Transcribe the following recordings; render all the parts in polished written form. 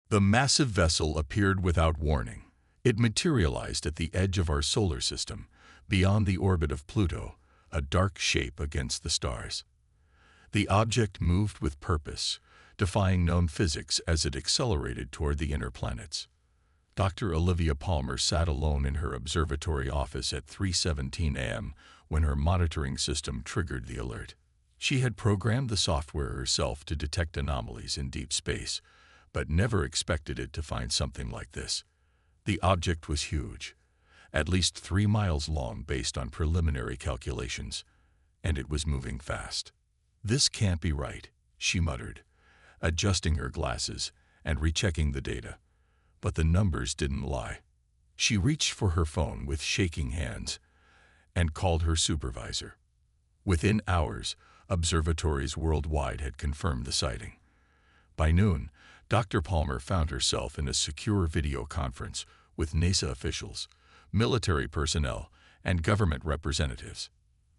The massive vessel appeared without warning. It materialized at the edge of our solar system, beyond the orbit of Pluto, a dark shape against the stars. The object moved with purpose, defying known physics as it accelerated toward the inner planets. Dr. Olivia Palmer sat alone in her observatory office at 3:17 a.m. when her monitoring system triggered the alert. She had programmed the software herself to detect anomalies in deep space, but never expected it to find something like this. The object was huge, at least 3 miles long based on preliminary calculations, and it was moving fast. "This can't be right," she muttered, adjusting her glasses and rechecking the data. But the numbers didn't lie. She reached for her phone with shaking hands and called her supervisor. Within hours, observatories worldwide had confirmed the sighting. By noon, Dr. Palmer found herself in a secure video conference with NASA officials, military personnel, and government representatives.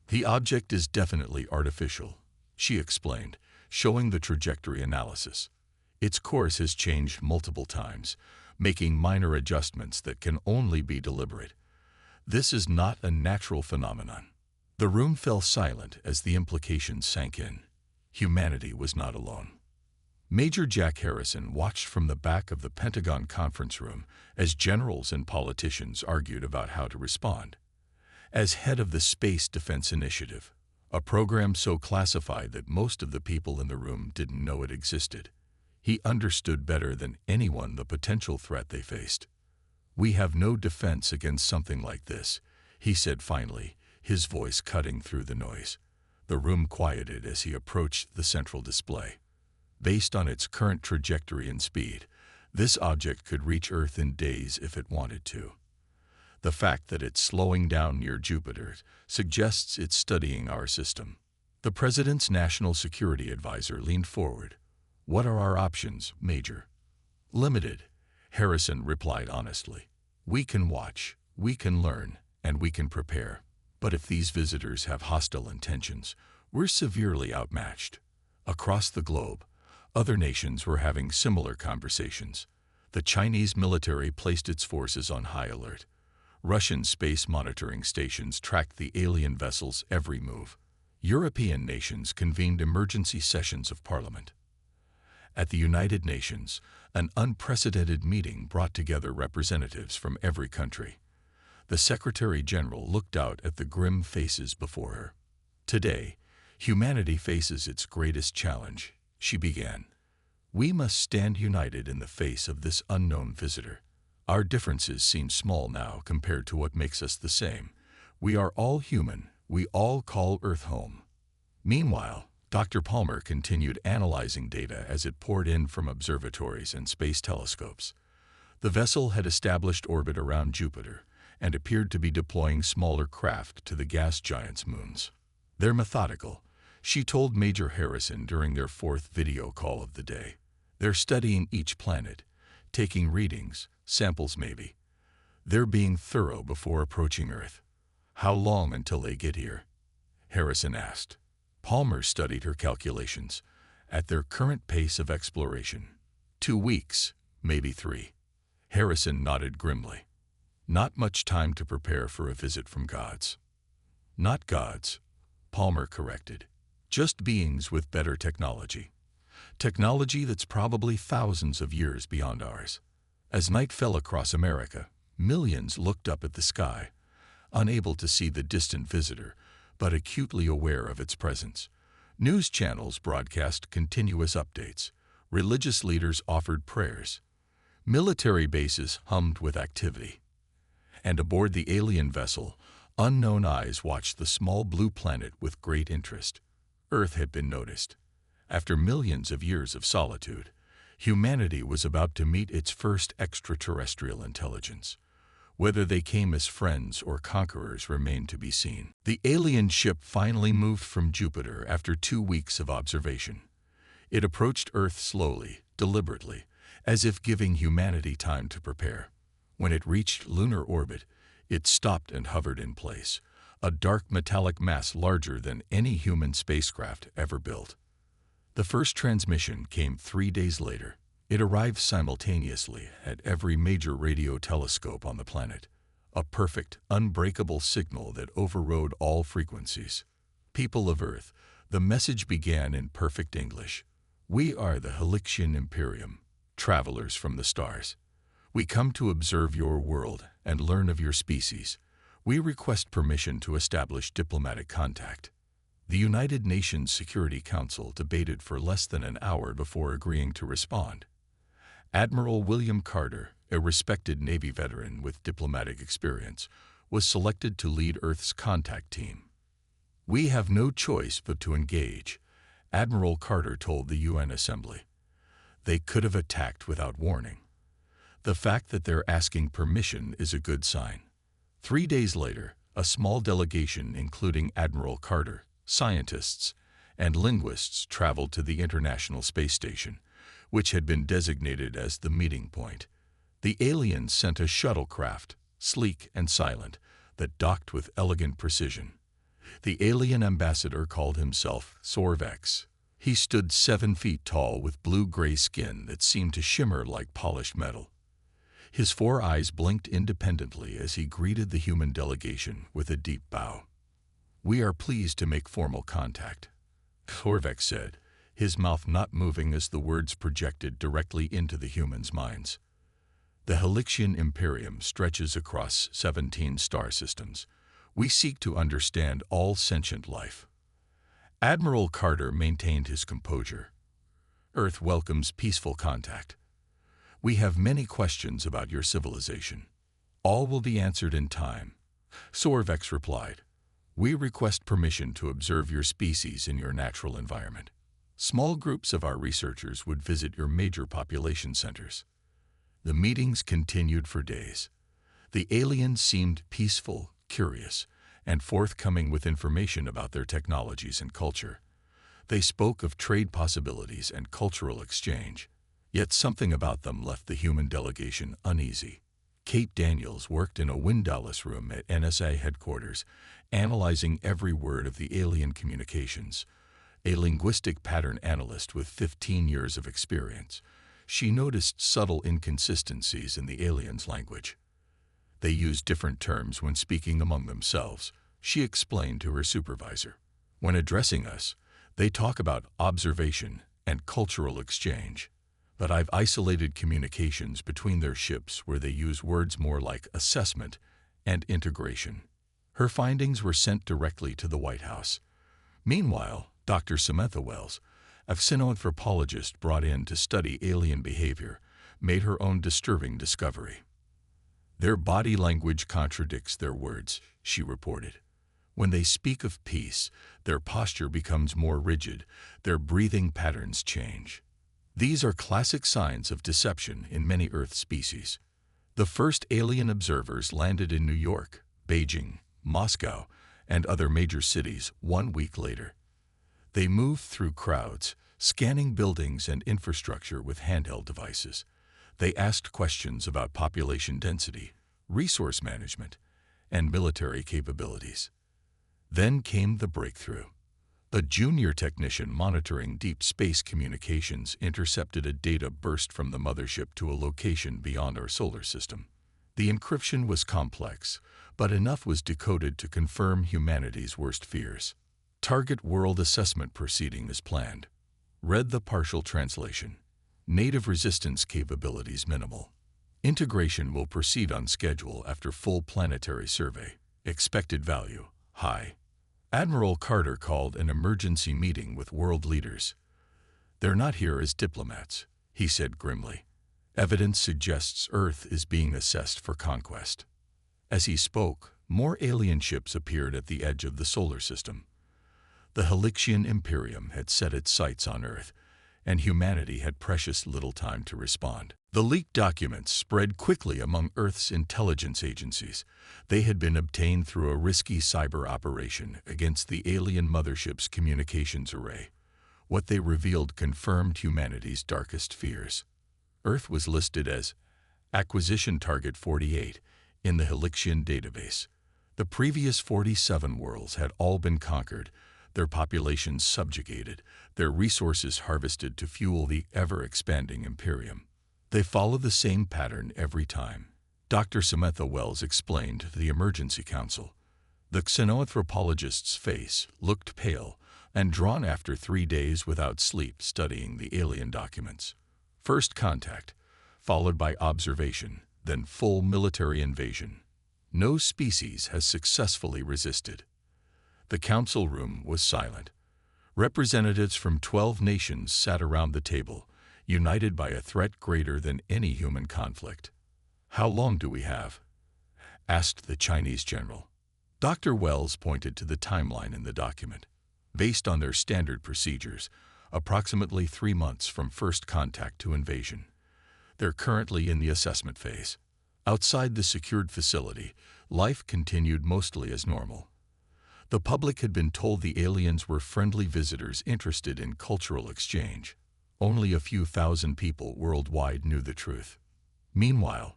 "The object is definitely artificial," she explained, showing the trajectory analysis. "Its course has changed multiple times, making minor adjustments that can only be deliberate. This is not a natural phenomenon." The room fell silent as the implications sank in. Humanity was not alone. Major Jack Harrison watched from the back of the Pentagon conference room as generals and politicians argued about how to respond. As head of the Space Defense Initiative, a program so classified that most of the people in the room didn't know it existed, he understood better than anyone the potential threat they faced. "We have no defense against something like this," he said finally, his voice cutting through the noise. The room quieted as he approached the central display. Based on its current trajectory and speed, this object could reach Earth in days if it wanted to. The fact that it's slowing down near Jupiter suggests it's studying our system. The President's National Security Advisor leaned forward. "What are our options, Major?" "Limited," Harrison replied honestly. "We can watch, we can learn, and we can prepare. But if these visitors have hostile intentions, we're severely outmatched." Across the globe, other nations were having similar conversations. The Chinese military placed its forces on high alert. Russian space monitoring stations tracked the alien vessel's every move. European nations convened emergency sessions of parliament. At the United Nations, an unprecedented meeting brought together representatives from every country. The Secretary General looked out at the grim faces before her. "Today, humanity faces its greatest challenge," she began. "We must stand united in the face of this unknown visitor. Our differences seem small now compared to what makes us the same. We are all human. We all call Earth home." Meanwhile, Dr. Palmer continued analyzing data as it poured in from observatories and space telescopes. The vessel had established orbit around Jupiter and appeared to be deploying smaller craft to the gas giant's moons. "They're methodical," she told Major Harrison during their 4th video call of the day. "They're studying each planet, taking readings, samples maybe. They're being thorough before approaching Earth." "How long until they get here?" Harrison asked. Palmer studied her calculations. "At their current pace of exploration, 2 weeks, maybe 3. Harrison nodded grimly. "Not much time to prepare for a visit from gods." "Not gods," Palmer corrected. "Just beings with better technology. Technology that's probably thousands of years beyond ours." As night fell across America, millions looked up at the sky, unable to see the distant visitor, but acutely aware of its presence. News channels broadcast continuous updates. Religious leaders offered prayers. Military bases hummed with activity. And aboard the alien vessel, unknown eyes watched the small blue planet with great interest. Earth had been noticed. After millions of years of solitude, humanity was about to meet its first extraterrestrial intelligence. Whether they came as friends or conquerors remained to be seen. The alien ship finally moved from Jupiter after 2 weeks of observation. It approached Earth slowly, deliberately, as if giving humanity time to prepare. When it reached lunar orbit, it stopped and hovered in place, a dark metallic mass larger than any human spacecraft ever built. The first transmission came 3 days later. It arrived simultaneously at every major radio telescope on the planet, a perfect, unbreakable signal that overrode all frequencies. People of Earth, the message began in perfect English. We are the Halixian Imperium, travelers from the stars. We come to observe your world and learn of your species. We request permission to establish diplomatic contact. The United Nations Security Council debated for less than an hour before agreeing to respond. Admiral William Carter, a respected Navy veteran with diplomatic experience, was selected to lead Earth's contact team. We have no choice but to engage, Admiral Carter told the UN Assembly. They could have attacked without warning. The fact that they're asking permission is a good sign. 3 days later, a small delegation including Admiral Carter, scientists, and linguists traveled to the International Space Station, which had been designated as the meeting point. The aliens sent a shuttlecraft, sleek and silent, that docked with elegant precision. The alien ambassador called himself Sorvex. He stood 7 feet tall with blue-gray skin that seemed to shimmer like polished metal. His 4 eyes blinked independently as he greeted the human delegation with a deep bow. We are pleased to make formal contact, Sorvex said, his mouth not moving as the words projected directly into the humans' minds. The Halixian Imperium stretches across 17 star systems. We seek to understand all sentient life. Admiral Carter maintained his composure. Earth welcomes peaceful contact. We have many questions about your civilization. All will be answered in time. Sorvex replied. We request permission to observe your species in your natural environment. Small groups of our researchers would visit your major population centers. The meetings continued for days. The aliens seemed peaceful, curious, and forthcoming with information about their technologies and culture. They spoke of trade possibilities and cultural exchange. Yet something about them left the human delegation uneasy. Kate Daniels worked in a windowless room at NSA headquarters, analyzing every word of the alien communications. A linguistic pattern analyst with 15 years of experience, she noticed subtle inconsistencies in the aliens' language. They used different terms when speaking among themselves, she explained to her supervisor. When addressing us, they talk about observation and cultural exchange. But I've isolated communications between their ships where they use words more like assessment and integration. Her findings were sent directly to the White House. Meanwhile, Dr. Samantha Wells, a xenoanthropologist brought in to study alien behavior, made her own disturbing discovery. Their body language contradicts their words, she reported. When they speak of peace, their posture becomes more rigid, their breathing patterns change. These are classic signs of deception in many Earth species. The first alien observers landed in New York, Beijing, Moscow, and other major cities 1 week later. They moved through crowds, scanning buildings and infrastructure with handheld devices. They asked questions about population density, resource management, and military capabilities. Then came the breakthrough. A junior technician monitoring deep space communications intercepted a data burst from the mothership to a location beyond our solar system. The encryption was complex, but enough was decoded to confirm humanity's worst fears. Target world assessment proceeding as planned. Read the partial translation. Native resistance capabilities minimal. Integration will proceed on schedule after full planetary survey. Expected value high. Admiral Carter called an emergency meeting with world leaders. They're not here as diplomats, he said grimly. Evidence suggests Earth is being assessed for conquest. As he spoke, more alien ships appeared at the edge of the solar system. The Halixian Imperium had set its sights on Earth, and humanity had precious little time to respond. The leaked documents spread quickly among Earth's intelligence agencies. They had been obtained through a risky cyber operation against the alien mothership's communications array. What they revealed confirmed humanity's darkest fears. Earth was listed as Acquisition Target 48 in the Halixian database. The previous 47 worlds had all been conquered, their populations subjugated, their resources harvested to fuel the ever-expanding imperium. They follow the same pattern every time. Dr. Samantha Wells explained to the Emergency Council. The xenoanthropologist's face looked pale and drawn after 3 days without sleep studying the alien documents. First contact, followed by observation, then full military invasion. No species has successfully resisted. The council room was silent. Representatives from 12 nations sat around the table, united by a threat greater than any human conflict. "How long do we have?" asked the Chinese general. Dr. Wells pointed to the timeline in the document. Based on their standard procedures, approximately 3 months from first contact to invasion. They're currently in the assessment phase. Outside the secured facility, life continued mostly as normal. The public had been told the aliens were friendly visitors interested in cultural exchange. Only a few thousand people worldwide knew the truth. Meanwhile,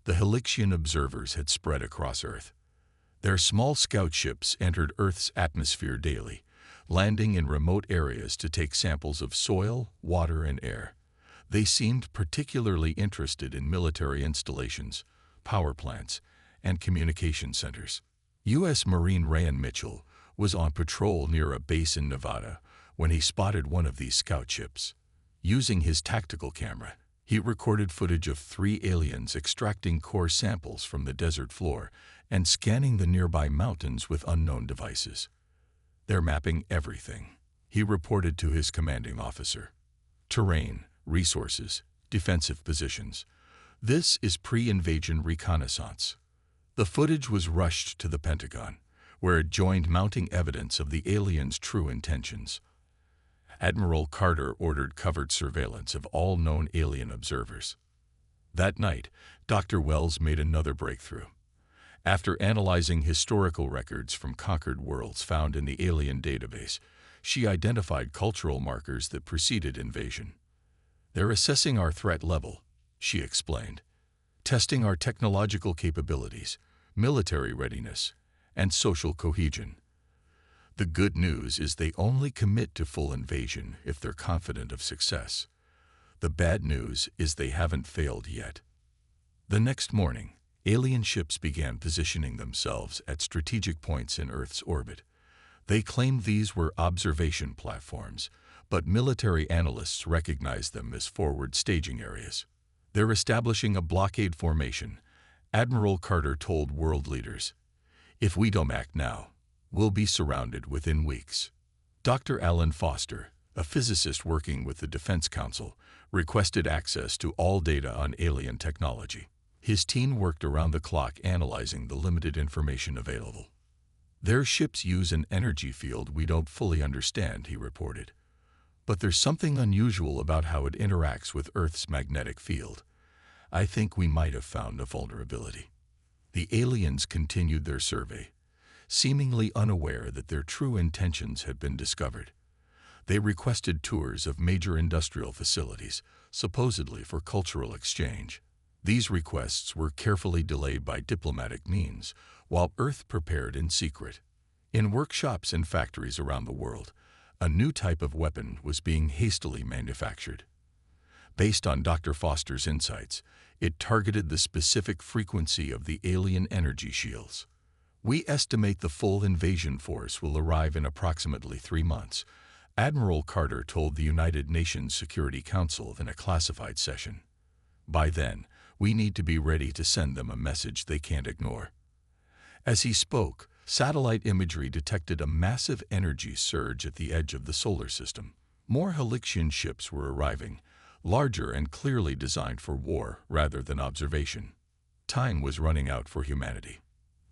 the Halixian observers had spread across Earth. Their small scout ships entered Earth's atmosphere daily, landing in remote areas to take samples of soil, water, and air. They seemed particularly interested in military installations, power plants, and communication centers. U.S. Marine Ryan Mitchell was on patrol near a base in Nevada when he spotted one of these scout ships. Using his tactical camera, he recorded footage of 3 aliens extracting core samples from the desert floor and scanning the nearby mountains with unknown devices. "They're mapping everything," he reported to his commanding officer. "Terrain, resources, defensive positions. This is pre-invasion reconnaissance." The footage was rushed to the Pentagon, where it joined mounting evidence of the aliens' true intentions. Admiral Carter ordered covert surveillance of all known alien observers. That night, Dr. Wells made another breakthrough. After analyzing historical records from conquered worlds found in the alien database, she identified cultural markers that preceded invasion. "They're assessing our threat level," she explained, "testing our technological capabilities, military readiness, and social cohesion. The good news is they only commit to full invasion if they're confident of success. The bad news is they haven't failed yet." The next morning, alien ships began positioning themselves at strategic points in Earth's orbit. They claimed these were observation platforms, but military analysts recognized them as forward staging areas. "They're establishing a blockade formation," Admiral Carter told world leaders. "If we don't act now, we'll be surrounded within weeks." Dr. Alan Foster, a physicist working with the Defense Council, requested access to all data on alien technology. His team worked around the clock analyzing the limited information available. "Their ships use an energy field we don't fully understand," he reported. "But there's something unusual about how it interacts with Earth's magnetic field. I think we might have found a vulnerability." The aliens continued their survey, seemingly unaware that their true intentions had been discovered. They requested tours of major industrial facilities, supposedly for cultural exchange. These requests were carefully delayed by diplomatic means, while Earth prepared in secret. In workshops and factories around the world, a new type of weapon was being hastily manufactured. Based on Dr. Foster's insights, it targeted the specific frequency of the alien energy shields. "We estimate the full invasion force will arrive in approximately 3 months," Admiral Carter told the United Nations Security Council in a classified session. "By then, we need to be ready to send them a message they can't ignore." As he spoke, satellite imagery detected a massive energy surge at the edge of the solar system. More Halixian ships were arriving, larger and clearly designed for war rather than observation. Time was running out for humanity.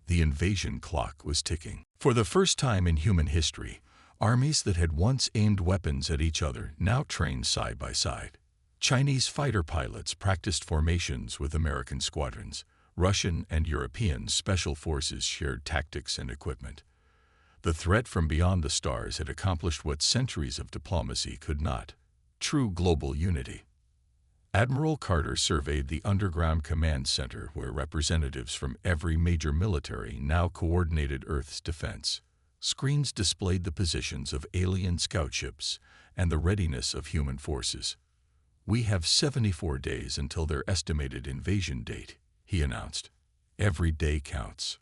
The invasion clock was ticking. For the first time in human history, armies that had once aimed weapons at each other now trained side by side. Chinese fighter pilots practiced formations with American squadrons. Russian and European special forces shared tactics and equipment. The threat from beyond the stars had accomplished what centuries of diplomacy could not: true global unity. Admiral Carter surveyed the underground command center where representatives from every major military now coordinated Earth's defense. Screens displayed the positions of alien scout ships and the readiness of human forces. "We have 74 days until their estimated invasion date," he announced. "Every day counts."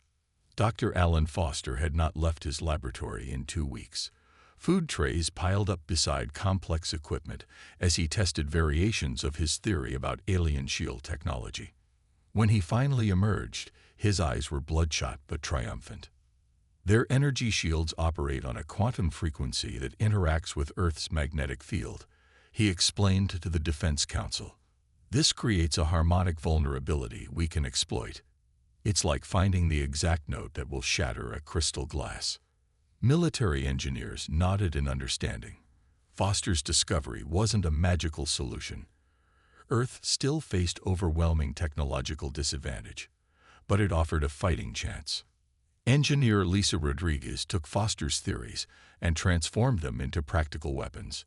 Dr. Alan Foster had not left his laboratory in 2 weeks. Food trays piled up beside complex equipment as he tested variations of his theory about alien shield technology. When he finally emerged, his eyes were bloodshot but triumphant. "Their energy shields operate on a quantum frequency that interacts with Earth's magnetic field," he explained to the Defense Council. "This creates a harmonic vulnerability we can exploit. It's like finding the exact note that will shatter a crystal glass." Military engineers nodded in understanding. Foster's discovery wasn't a magical solution. Earth still faced overwhelming technological disadvantage, but it offered a fighting chance. Engineer Lisa Rodriguez took Foster's theories and transformed them into practical weapons.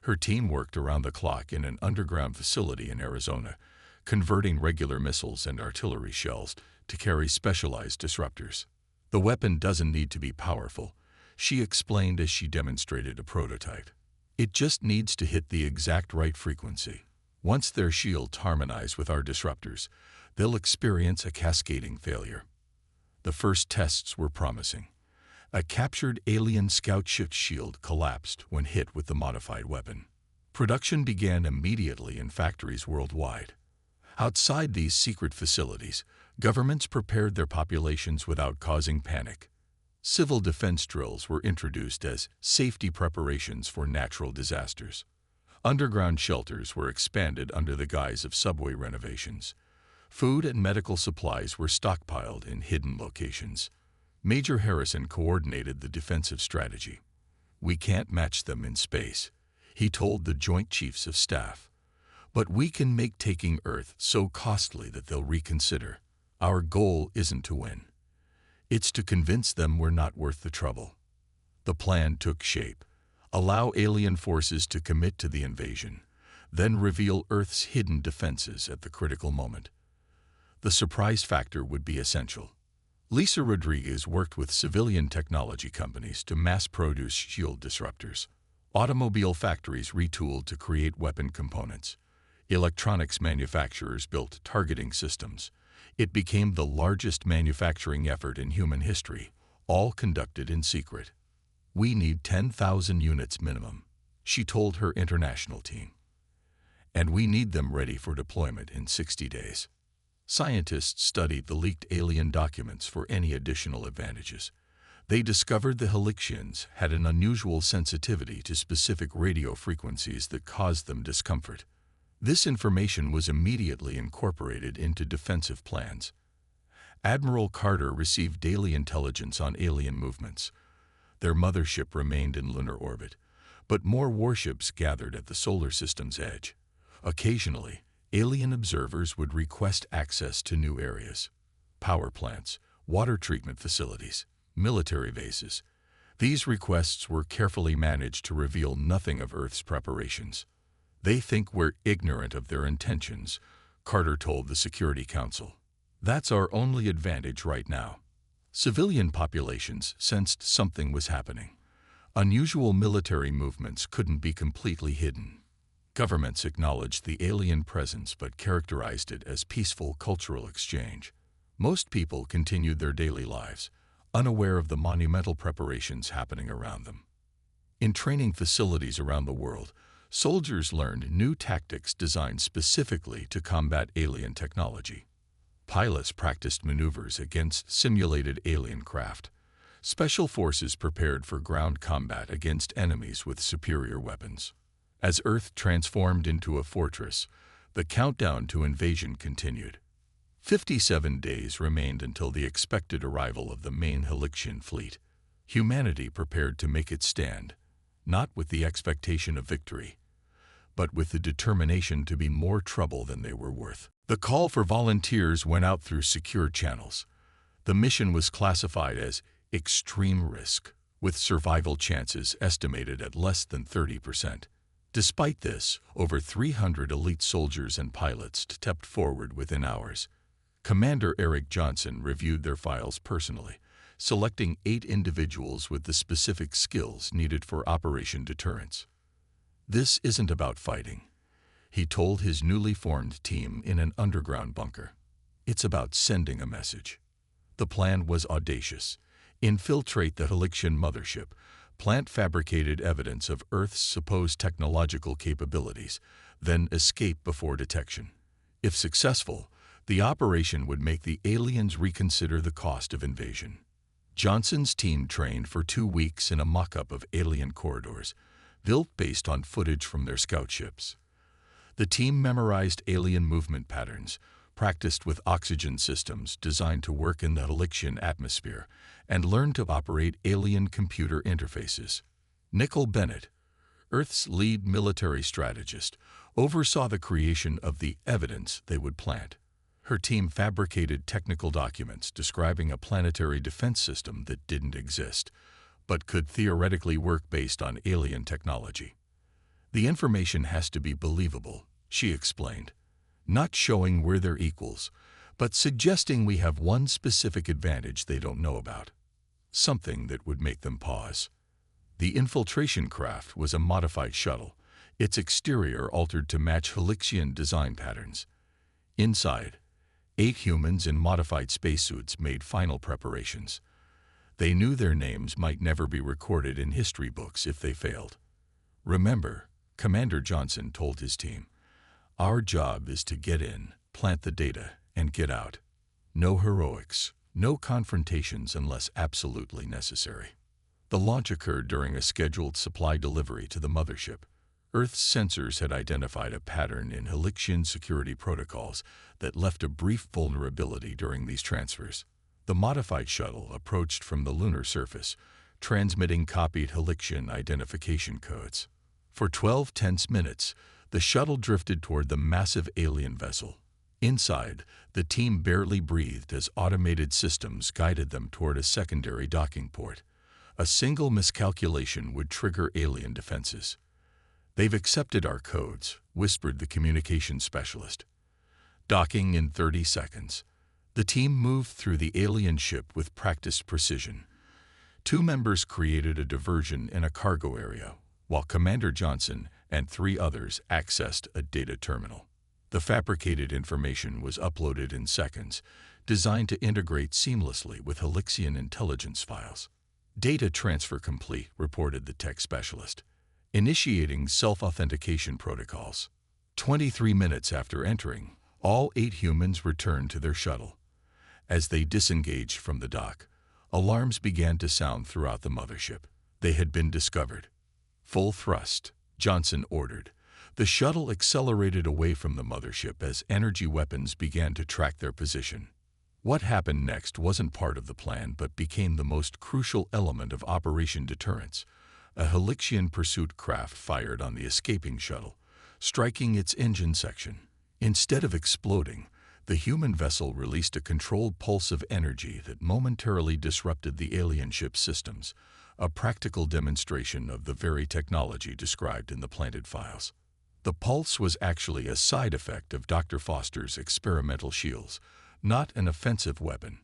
Her team worked around the clock in an underground facility in Arizona, converting regular missiles and artillery shells to carry specialized disruptors. "The weapon doesn't need to be powerful," she explained as she demonstrated a prototype. "It just needs to hit the exact right frequency. Once their shields harmonize with our disruptors, they'll experience a cascading failure." The first tests were promising. A captured alien scout ship shield collapsed when hit with the modified weapon. Production began immediately in factories worldwide. Outside these secret facilities, governments prepared their populations without causing panic. Civil defense drills were introduced as safety preparations for natural disasters. Underground shelters were expanded under the guise of subway renovations. Food and medical supplies were stockpiled in hidden locations. Major Harrison coordinated the defensive strategy. "We can't match them in space," he told the Joint Chiefs of Staff. "But we can make taking Earth so costly that they'll reconsider. Our goal isn't to win. It's to convince them we're not worth the trouble." The plan took shape. Allow alien forces to commit to the invasion, then reveal Earth's hidden defenses at the critical moment. The surprise factor would be essential. Lisa Rodriguez worked with civilian technology companies to mass-produce shield disruptors. Automobile factories retooled to create weapon components. Electronics manufacturers built targeting systems. It became the largest manufacturing effort in human history, all conducted in secret. "We need 10,000 units minimum," she told her international team. "And we need them ready for deployment in 60 days. Scientists studied the leaked alien documents for any additional advantages. They discovered the Helixians had an unusual sensitivity to specific radio frequencies that caused them discomfort. This information was immediately incorporated into defensive plans. Admiral Carter received daily intelligence on alien movements. Their mothership remained in lunar orbit, but more warships gathered at the solar system's edge. Occasionally, alien observers would request access to new areas: power plants, water treatment facilities, military bases. These requests were carefully managed to reveal nothing of Earth's preparations. "They think we're ignorant of their intentions," Carter told the Security Council. "That's our only advantage right now." Civilian populations sensed something was happening. Unusual military movements couldn't be completely hidden. Governments acknowledged the alien presence but characterized it as peaceful cultural exchange. Most people continued their daily lives, unaware of the monumental preparations happening around them. In training facilities around the world, soldiers learned new tactics designed specifically to combat alien technology. Pilots practiced maneuvers against simulated alien craft. Special forces prepared for ground combat against enemies with superior weapons. As Earth transformed into a fortress, the countdown to invasion continued. 57 days remained until the expected arrival of the main Helixian fleet. Humanity prepared to make its stand, not with the expectation of victory, but with the determination to be more trouble than they were worth. The call for volunteers went out through secure channels. The mission was classified as extreme risk, with survival chances estimated at less than 30%. Despite this, over 300 elite soldiers and pilots stepped forward within hours. Commander Eric Johnson reviewed their files personally, selecting 8 individuals with the specific skills needed for Operation Deterrence. "This isn't about fighting," he told his newly formed team in an underground bunker. "It's about sending a message." The plan was audacious. Infiltrate the Helixian mothership, plant fabricated evidence of Earth's supposed technological capabilities, then escape before detection. If successful, the operation would make the aliens reconsider the cost of invasion. Johnson's team trained for 2 weeks in a mock-up of alien corridors, built based on footage from their scout ships. The team memorized alien movement patterns, practiced with oxygen systems designed to work in the Helixian atmosphere, and learned to operate alien computer interfaces. Nicole Bennett, Earth's lead military strategist, oversaw the creation of the evidence they would plant. Her team fabricated technical documents describing a planetary defense system that didn't exist, but could theoretically work based on alien technology. "The information has to be believable," she explained, "not showing we're their equals, but suggesting we have one specific advantage they don't know about. Something that would make them pause." The infiltration craft was a modified shuttle, its exterior altered to match Helixian design patterns. Inside, 8 humans in modified spacesuits made final preparations. They knew their names might never be recorded in history books if they failed. "Remember," Commander Johnson told his team, "our job is to get in, plant the data, and get out. No heroics, no confrontations unless absolutely necessary." The launch occurred during a scheduled supply delivery to the mothership. Earth's sensors had identified a pattern in Helixian security protocols that left a brief vulnerability during these transfers. The modified shuttle approached from the lunar surface, transmitting copied Helixian identification codes. For 12 tense minutes, the shuttle drifted toward the massive alien vessel. Inside, the team barely breathed as automated systems guided them toward a secondary docking port. A single miscalculation would trigger alien defenses. "They've accepted our codes," whispered the communications specialist. Docking in 30 seconds. The team moved through the alien ship with practiced precision. 2 members created a diversion in a cargo area, while Commander Johnson and 3 others accessed a data terminal. The fabricated information was uploaded in seconds, designed to integrate seamlessly with Helixian intelligence files. "Data transfer complete," reported the tech specialist. "Initiating self-authentication protocols." 23 minutes after entering, all 8 humans returned to their shuttle. As they disengaged from the dock, alarms began to sound throughout the mothership. They had been discovered. "Full thrust," Johnson ordered. The shuttle accelerated away from the mothership as energy weapons began to track their position. What happened next wasn't part of the plan but became the most crucial element of Operation Deterrence. A Helixian pursuit craft fired on the escaping shuttle, striking its engine section. Instead of exploding, the human vessel released a controlled pulse of energy that momentarily disrupted the alien ship's systems, a practical demonstration of the very technology described in the planted files. The pulse was actually a side effect of Dr. Foster's experimental shields, not an offensive weapon.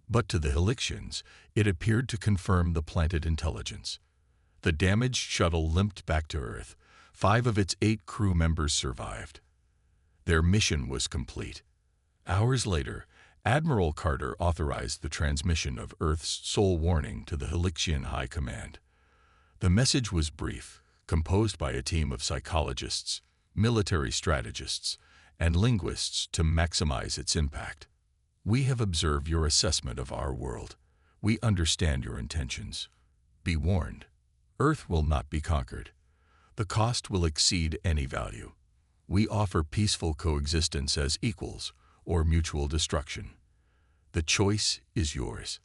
But to the Helixians, it appeared to confirm the planted intelligence. The damaged shuttle limped back to Earth. 5 of its 8 crew members survived. Their mission was complete. Hours later, Admiral Carter authorized the transmission of Earth's sole warning to the Helixian High Command. The message was brief, composed by a team of psychologists, military strategists, and linguists to maximize its impact. "We have observed your assessment of our world. We understand your intentions. Be warned, Earth will not be conquered. The cost will exceed any value. We offer peaceful coexistence as equals or mutual destruction. The choice is yours."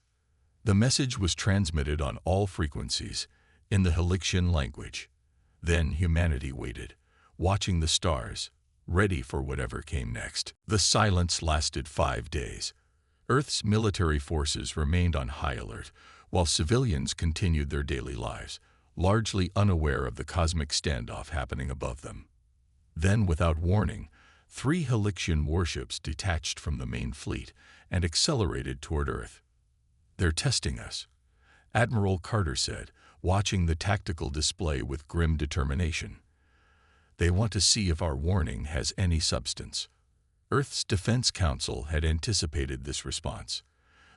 The message was transmitted on all frequencies in the Helixian language. Then humanity waited, watching the stars, ready for whatever came next. The silence lasted 5 days. Earth's military forces remained on high alert, while civilians continued their daily lives, largely unaware of the cosmic standoff happening above them. Then, without warning, 3 Helixian warships detached from the main fleet and accelerated toward Earth. "They're testing us," Admiral Carter said, watching the tactical display with grim determination. "They want to see if our warning has any substance." Earth's Defense Council had anticipated this response.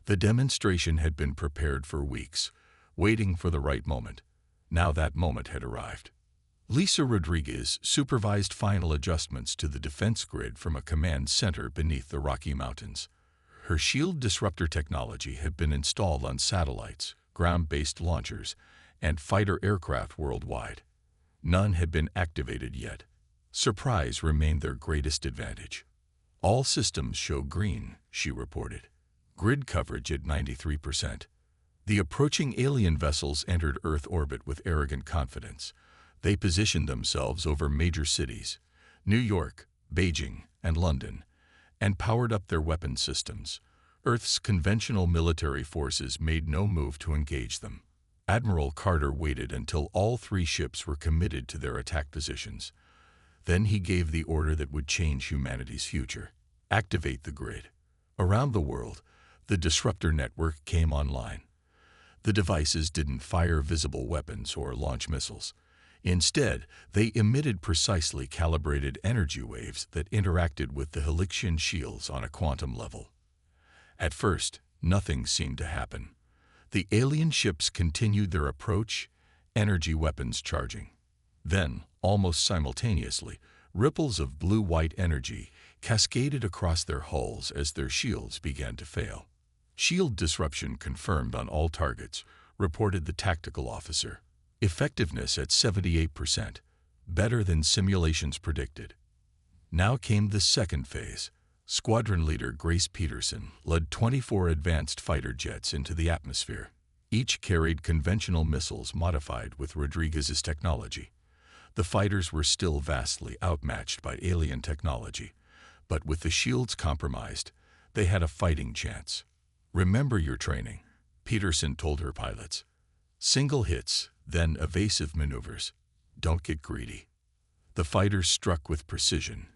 The demonstration had been prepared for weeks, waiting for the right moment. Now that moment had arrived. Lisa Rodriguez supervised final adjustments to the defense grid from a command center beneath the Rocky Mountains. Her shield disruptor technology had been installed on satellites, ground-based launchers, and fighter aircraft worldwide. None had been activated yet. Surprise remained their greatest advantage. "All systems show green," she reported. "Grid coverage at 93%. The approaching alien vessels entered Earth orbit with arrogant confidence. They positioned themselves over major cities, New York, Beijing, and London, and powered up their weapon systems. Earth's conventional military forces made no move to engage them. Admiral Carter waited until all three ships were committed to their attack positions. Then he gave the order that would change humanity's future. Activate the grid. Around the world, the disruptor network came online. The devices didn't fire visible weapons or launch missiles. Instead, they emitted precisely calibrated energy waves that interacted with the Helixian shields on a quantum level. At first, nothing seemed to happen. The alien ships continued their approach, energy weapons charging. Then, almost simultaneously, ripples of blue-white energy cascaded across their hulls as their shields began to fail. "Shield disruption confirmed on all targets," reported the tactical officer. "Effectiveness at 78%, better than simulations predicted." Now came the second phase. Squadron leader Grace Peterson led 24 advanced fighter jets into the atmosphere. Each carried conventional missiles modified with Rodriguez's technology. The fighters were still vastly outmatched by alien technology, but with the shields compromised, they had a fighting chance. "Remember your training," Peterson told her pilots. "Single hits, then evasive maneuvers. Don't get greedy." The fighters struck with precision,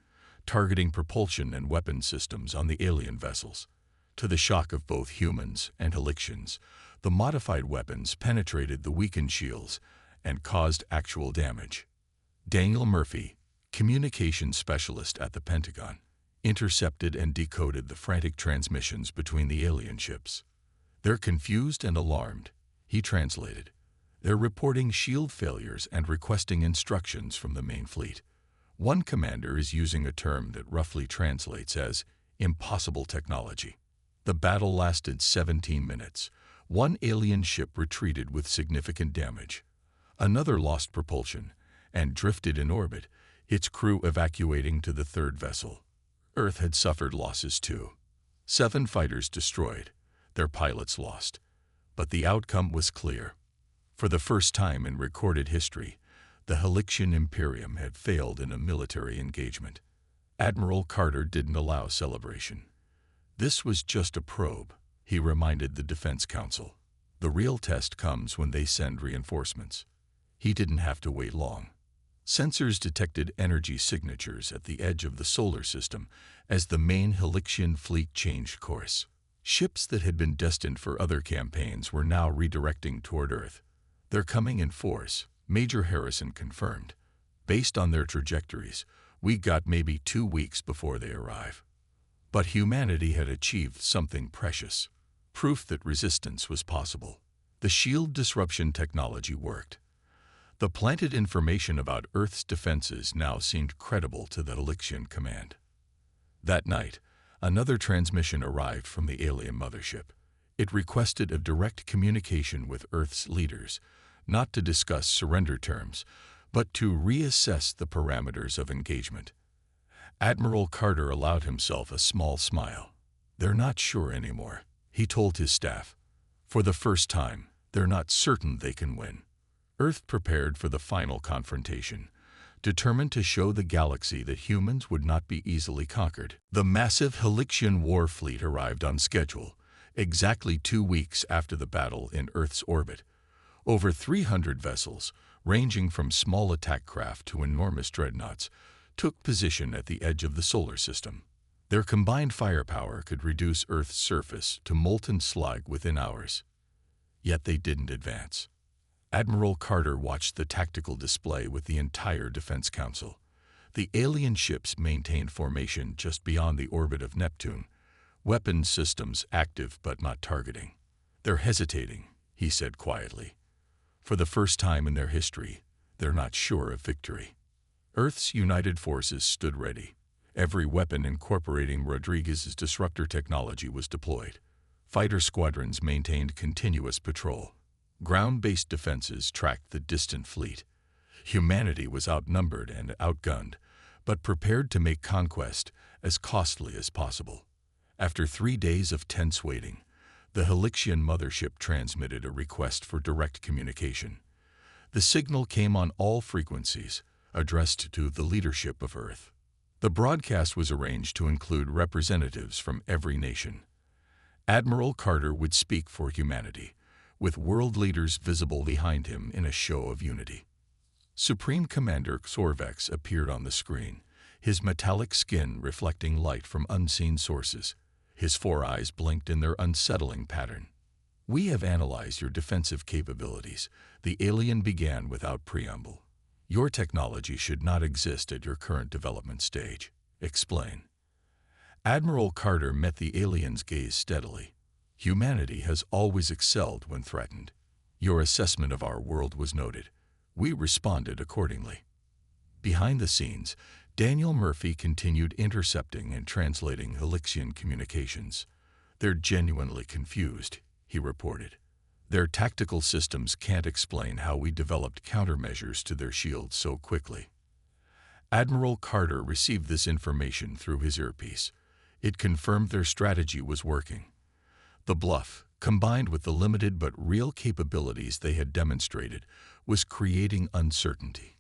targeting propulsion and weapon systems on the alien vessels. To the shock of both humans and Helixians, the modified weapons penetrated the weakened shields and caused actual damage. Daniel Murphy, communications specialist at the Pentagon, intercepted and decoded the frantic transmissions between the alien ships. "They're confused and alarmed," he translated. "They're reporting shield failures and requesting instructions from the main fleet. One commander is using a term that roughly translates as impossible technology." The battle lasted 17 minutes. One alien ship retreated with significant damage. Another lost propulsion and drifted in orbit, its crew evacuating to the third vessel. Earth had suffered losses too. 7 fighters destroyed, their pilots lost. But the outcome was clear. For the first time in recorded history, the Helixian Imperium had failed in a military engagement. Admiral Carter didn't allow celebration. "This was just a probe," he reminded the Defense Council. "The real test comes when they send reinforcements." He didn't have to wait long. Sensors detected energy signatures at the edge of the solar system as the main Helixian fleet changed course. Ships that had been destined for other campaigns were now redirecting toward Earth. "They're coming in force," Major Harrison confirmed. "Based on their trajectories, we got maybe 2 weeks before they arrive." But humanity had achieved something precious, proof that resistance was possible. The shield disruption technology worked. The planted information about Earth's defenses now seemed credible to the Helixian command. That night, another transmission arrived from the alien mothership. It requested a direct communication with Earth's leaders, not to discuss surrender terms, but to reassess the parameters of engagement. Admiral Carter allowed himself a small smile. "They're not sure anymore," he told his staff. "For the first time, they're not certain they can win." Earth prepared for the final confrontation, determined to show the galaxy that humans would not be easily conquered. The massive Helixian war fleet arrived on schedule, exactly 2 weeks after the battle in Earth's orbit. Over 300 vessels, ranging from small attack craft to enormous dreadnoughts, took position at the edge of the solar system. Their combined firepower could reduce Earth's surface to molten slag within hours. Yet they didn't advance. Admiral Carter watched the tactical display with the entire Defense Council. The alien ships maintained formation just beyond the orbit of Neptune, weapons systems active but not targeting. "They're hesitating," he said quietly. "For the first time in their history, they're not sure of victory." Earth's united forces stood ready. Every weapon incorporating Rodriguez's disruptor technology was deployed. Fighter squadrons maintained continuous patrol. Ground-based defenses tracked the distant fleet. Humanity was outnumbered and outgunned, but prepared to make conquest as costly as possible. After 3 days of tense waiting, the Halixian mothership transmitted a request for direct communication. The signal came on all frequencies, addressed to the leadership of Earth. The broadcast was arranged to include representatives from every nation. Admiral Carter would speak for humanity, with world leaders visible behind him in a show of unity. Supreme Commander Sorvex appeared on the screen, his metallic skin reflecting light from unseen sources. His 4 eyes blinked in their unsettling pattern. "We have analyzed your defensive capabilities," the alien began without preamble. "Your technology should not exist at your current development stage. Explain." Admiral Carter met the alien's gaze steadily. "Humanity has always excelled when threatened. Your assessment of our world was noted. We responded accordingly." Behind the scenes, Daniel Murphy continued intercepting and translating Halixian communications. "They're genuinely confused," he reported. "Their tactical systems can't explain how we developed countermeasures to their shields so quickly." Admiral Carter received this information through his earpiece. It confirmed their strategy was working. The bluff, combined with the limited but real capabilities they had demonstrated, was creating uncertainty.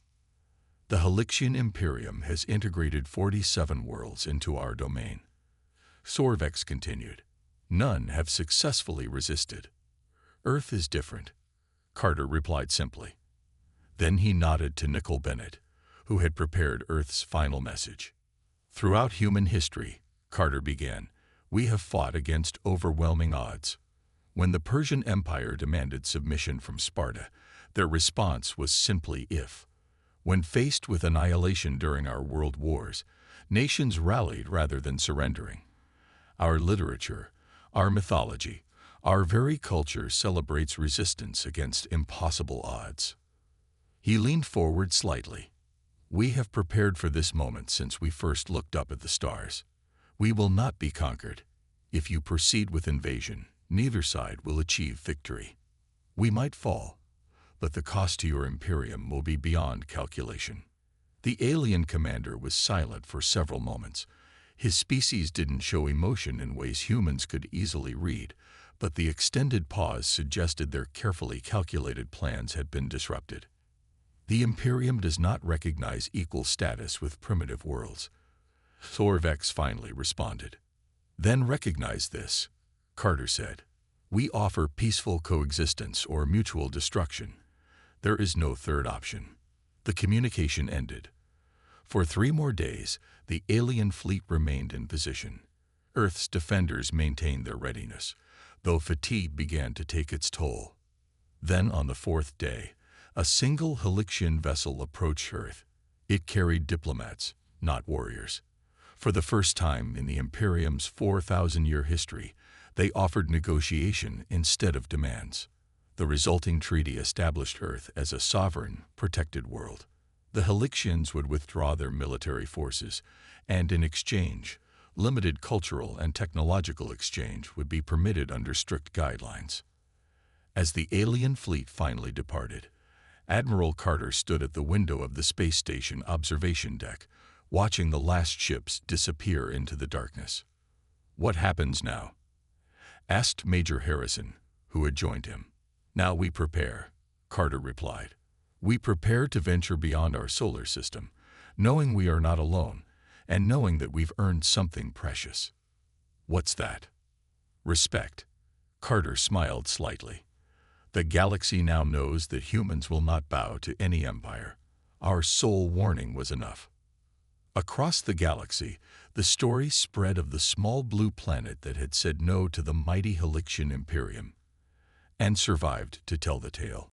"The Halixian Imperium has integrated 47 worlds into our domain," Sorvex continued. "None have successfully resisted. Earth is different," Carter replied simply. Then he nodded to Nicole Bennett, who had prepared Earth's final message. "Throughout human history," Carter began, "we have fought against overwhelming odds. When the Persian Empire demanded submission from Sparta, their response was simply if. When faced with annihilation during our world wars, nations rallied rather than surrendering. Our literature, our mythology, our very culture celebrates resistance against impossible odds." He leaned forward slightly. "We have prepared for this moment since we first looked up at the stars. We will not be conquered. If you proceed with invasion, neither side will achieve victory. We might fall, but the cost to your Imperium will be beyond calculation." The alien commander was silent for several moments. His species didn't show emotion in ways humans could easily read, but the extended pause suggested their carefully calculated plans had been disrupted. "The Imperium does not recognize equal status with primitive worlds," Sorvex finally responded. "Then recognize this," Carter said. "We offer peaceful coexistence or mutual destruction. There is no third option." The communication ended. For 3 more days, the alien fleet remained in position. Earth's defenders maintained their readiness, though fatigue began to take its toll. Then, on the 4th day, a single Halixian vessel approached Earth. It carried diplomats, not warriors. For the first time in the Imperium's 4,000-year history, they offered negotiation instead of demands. The resulting treaty established Earth as a sovereign, protected world. The Halixians would withdraw their military forces, and in exchange, limited cultural and technological exchange would be permitted under strict guidelines. As the alien fleet finally departed, Admiral Carter stood at the window of the space station observation deck, watching the last ships disappear into the darkness. "What happens now?" asked Major Harrison, who had joined him. "Now we prepare," Carter replied. "We prepare to venture beyond our solar system, knowing we are not alone, and knowing that we've earned something precious." "What's that?" "Respect." Carter smiled slightly. "The galaxy now knows that humans will not bow to any empire. Our sole warning was enough." Across the galaxy, the story spread of the small blue planet that had said no to the mighty Helixian Imperium and survived to tell the tale.